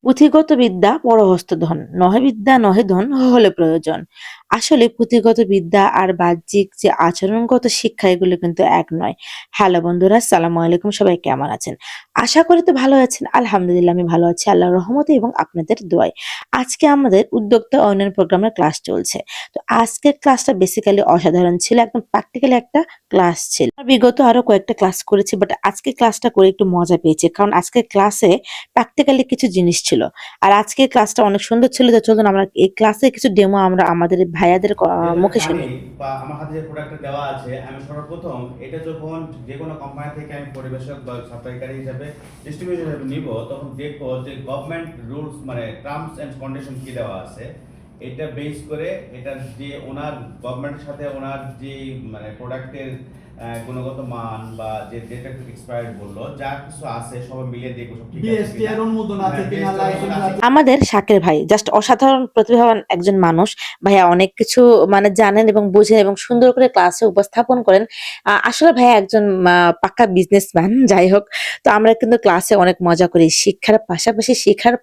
পুঁথিগত বিদ্যা পরহস্ত ধন, নহে বিদ্যা নহে ধন হলে প্রয়োজন। আসলে পুঁথিগত বিদ্যা আর বাহ্যিক যে আচরণগত শিক্ষা এগুলো কিন্তু এক নয়। হ্যালো বন্ধুরা, আসসালামু আলাইকুম। সবাই কেমন আছেন? আশা করি তো ভালো আছেন। আলহামদুলিল্লাহ আমি ভালো আছি আল্লাহর রহমতে এবং আপনাদের দোয়ায়। আজকে আমাদের উদ্যোক্তা উন্নয়ন প্রোগ্রামের ক্লাস চলছে। তো আজকের ক্লাসটা বেসিক্যালি অসাধারণ ছিল। একদম প্র্যাকটিক্যালি একটা ক্লাস ছিল। বিগত আরো কয়েকটা ক্লাস করেছি, বাট আজকে ক্লাসটা করে একটু মজা পেয়েছি। কারণ আজকের ক্লাসে প্র্যাকটিক্যালি কিছু জিনিস ছিল। আর আজকের ক্লাসটা অনেক সুন্দর ছিল। তো চলুন আমরা এই ক্লাসে কিছু ডেমো আমরা আমাদের ভাইয়াদের যেগুলো মুখে জানি শুনি। বা আমার হাতে যে প্রোডাক্টটা দেওয়া আছে, আমি সর্বপ্রথম এটা যখন যে কোনো কোম্পানি থেকে আমি পরিবেশক বা সাপ্লাইকারী হিসাবে ডিস্ট্রিবিউটর হিসাবে নিব, তখন দেখবো যে গভর্নমেন্ট রুলস মানে টার্মস এন্ড কন্ডিশন কি দেওয়া আছে। এটা বেস করে এটার যে ওনার গভর্নমেন্টের সাথে ওনার যে মানে প্রোডাক্টের গুণগত মান বা যে ডেটা এক্সপায়ার্ড বললো যা কিছু আছে সবাই মিলিয়ে দেখবো সব ঠিক আছে বিএসটি কিনা। এর অনুমোদন আছে হ্যাঁ, কিনা, BST লাইসেন্স আছে আছে। আমাদের শাকের ভাই জাস্ট অসাধারণ প্রতিভাবান একজন মানুষ। ভাইয়া অনেক কিছু মানে জানেন এবং বুঝেন এবং সুন্দর করে ক্লাসে উপস্থাপন করেন। আসলে ভাইয়া একজন পাক্কা বিজনেসম্যান। যাই হোক, তো আমরা কিন্তু ক্লাসে অনেক মজা করি। শেখার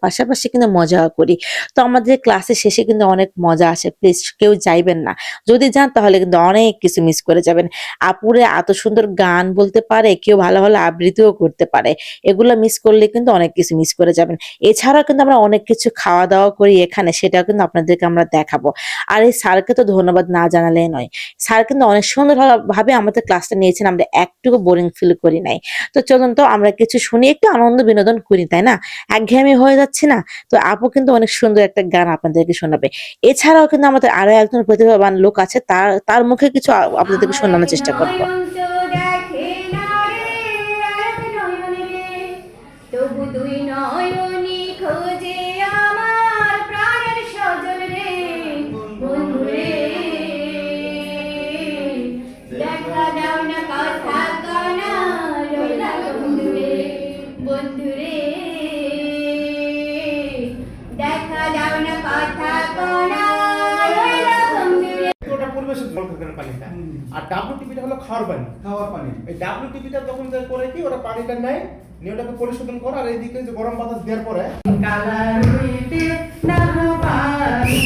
পাশাপাশি কিন্তু মজা করি। তো আমাদের ক্লাসের শেষে কিন্তু অনেক মজা আসে। প্লিজ কেউ যাইবেন না। যদি যান তাহলে কিন্তু অনেক কিছু মিস করে যাবেন। আপুরে এত সুন্দর গান বলতে পারে, কেউ ভালো ভালো আবৃত্তিও করতে পারে। এগুলো মিস করলে কিন্তু অনেক কিছু মিস করে যাবেন। এছাড়াও কিন্তু আমরা অনেক কিছু খাওয়া-দাওয়া করি এখানে, সেটাও কিন্তু আপনাদেরকে আমরা দেখাবো। আর এই স্যারকে তো ধন্যবাদ না জানালেই নয়। স্যার কিন্তু অনেক সুন্দর ভাবে আমাদের ক্লাসটা নিয়েছেন। আমরা একটুকু বোরিং ফিল করি নাই। তো চলুন তো আমরা কিছু শুনি, একটু আনন্দ বিনোদন করি, তাই না? একঘেয়েমি হয়ে যাচ্ছে না? তো আপু কিন্তু অনেক সুন্দর একটা গান আপনাদেরকে শোনাবে। এছাড়াও কিন্তু আমাদের আরো একজন প্রতিভাবান লোক আছে। তার তার মুখে কিছু আপনাদেরকে আমার এক শোনানোর চেষ্টা করব। নয়ন তো দেখে না রে, আর এক নয়ন রে, তবু দুই নয়নই খোঁজে আমার প্রাণের স্বজন রে। বন্ধু রে, দেখা দাও না কথা কনা রইলা বন্ধু রে। বন্ধু রে, দেখা দাও না কথা কনা রইলা বন্ধু রে। ওটা পরিবেশের জল খাওয়ার পানিটা, আর ডাব্লিউটিপিটা হলো খাওয়ার পানি। খাওয়ার পানি। এই ডাব্লিউটিপিটা যখন যা করে কি ওরা পানিটা নেয়, নিয়ে ওটাকে পরিশোধন করে, আর এইদিকে যে গরম বাতাস দেওয়ার পরে কালার হইতে না পারি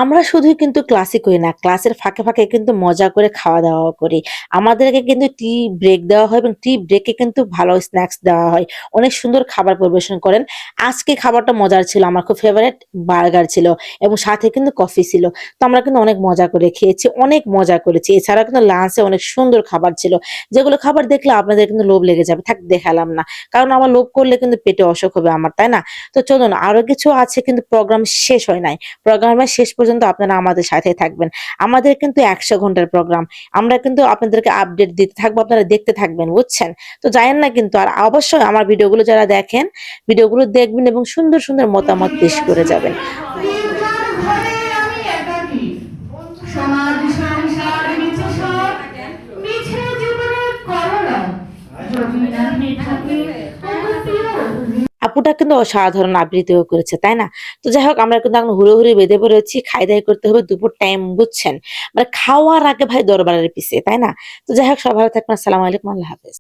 আমরা শুধুই কিন্তু ক্লাসই করি না, ক্লাসের ফাঁকে ফাঁকে কিন্তু মজা করে খাওয়া দাওয়া করি। আমাদেরকে কিন্তু টি ব্রেক দেওয়া হয় এবং টি ব্রেকে কিন্তু ভালো স্ন্যাক্স দেওয়া হয়। অনেক সুন্দর খাবার পরিবেশন করেন। আজকে খাবারটা মজার ছিল, আমার খুব ফেভারিট বার্গার ছিল এবং সাথে কিন্তু কফি ছিল। তো আমরা কিন্তু অনেক মজা করে খেয়েছি, অনেক মজা করেছি। এছাড়াও কিন্তু লাঞ্চে অনেক সুন্দর খাবার ছিল, যেগুলো খাবার দেখলে আপনাদের কিন্তু লোভ লেগে যাবে। থাক, দেখালাম না, কারণ আমার লোভ করলে কিন্তু পেটে অসুখ হবে আমার, তাই না? তো চলুন, আরো কিছু আছে, কিন্তু প্রোগ্রাম শেষ হয় নাই। প্রোগ্রামের শেষ পর্যন্ত আপনারা আমাদের সাথে থাকবেন। আমাদের কিন্তু ১০০ ঘন্টার প্রোগ্রাম। আমরা কিন্তু আপনাদেরকে আপডেট দিতে থাকবো, আপনারা দেখতে থাকবেন, বুঝছেন? তো জানেন না কিন্তু। আর অবশ্যই আমার ভিডিওগুলো যারা দেখেন, ভিডিওগুলো দেখবেন এবং সুন্দর সুন্দর মতামত পেশ করে যাবেন। নির্জন ঘরে আমি একাকী, সমাজ সংসার মিছে সব, মিছে জীবনের করলাম, যদি নাহি থাকে আমার প্রিয়। আপুটা কিন্তু অসাধারণ আবৃত্তিও করেছে, তাই না? তো যাই হোক, আমরা কিন্তু এখন হুড়োহুড়ি বেঁধে পড়েছি। খাই-দাই করতে হবে, দুপুর টাইম, বুঝছেন? মানে খাওয়ার আগে ভাই দরবারের পিছে, তাই না? তো যাই হোক, সবাই ভালো থাকবেন। আসসালামু আলাইকুম, আল্লাহ হাফেজ।